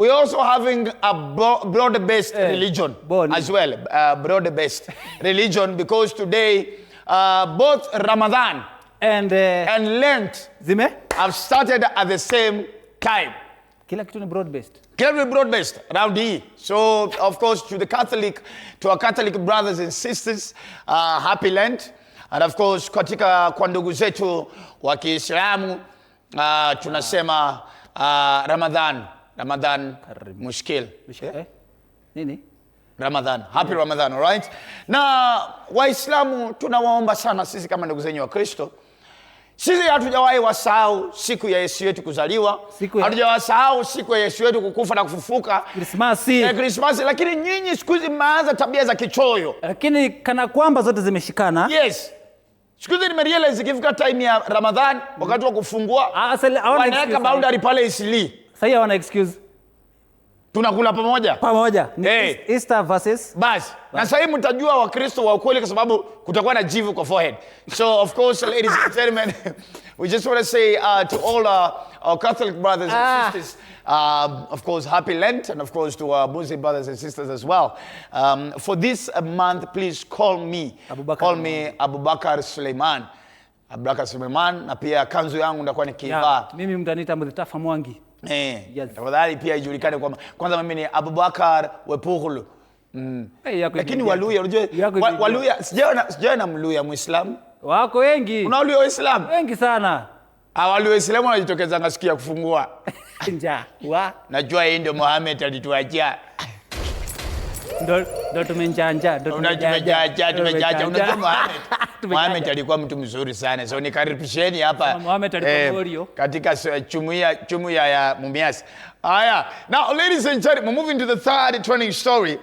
We're also having a broad-based religion as well, broad-based religion, because today both Ramadan and Lent have started at the same time. Kila kitu ni broad-based. Kila broad-based around here. So, of course, to our Catholic brothers and sisters, happy Lent. And of course, katika kwa ndugu zetu wa Kiislamu, tunasema Ramadan mushkil. Nini? Ramadan. Happy Ramadan, all right? Na Waislamu tunawaomba sana sisi kama ndugu zenyu wa Kristo. Sisi hatujawahi wasahau siku ya Yesu wetu kuzaliwa. Hatujawasahau siku ya Yesu wetu kukufa na kufufuka. Krismasi. Lakini nyinyi siku hizi mmeanza tabia za kichoyo. Lakini kana kwamba zote zimeshikana. Yes. Siku hizi nimerealize ikifika time ya Ramadan, wakati wa kufungua, wanaweka boundary pale isili. Sasa hawana excuse. Tunakula pamoja. Easter versus basi. Na sasa hivi mtajua Wakristo wa ukweli kwa sababu kutakuwa na jivu kwa forehead. So of course, ladies and gentlemen, we just want to say to all our Catholic brothers and sisters, of course, happy Lent, and of course to our Muslim brothers and sisters as well. For this month, please call me Abubakar Suleiman. Abubakar Suleiman, na pia kanzu yangu ndakuwa nikivaa. Mimi mtaniita Murtafa Mwangi. Tafadhali pia ijulikane kwamba kwanza mimi ni Abubakar Wepugulu. Lakini Waluya, unajua Waluya sijaona Mluya Muislamu. Wako wengi. Una Waluya Waislamu? Wengi sana. Waluya Waislamu wanajitokeza ngasikia kufungua. Najua hii ndio Muhammad alituachia. Ndo tumenjanja. Unajua Muhammad alikuwa mtu mzuri sana. So nikaribisheni hapa. Muhammad alikuwa morio. Katika chumuya ya Mumias. Now ladies and gentlemen, we're moving to the third trending story.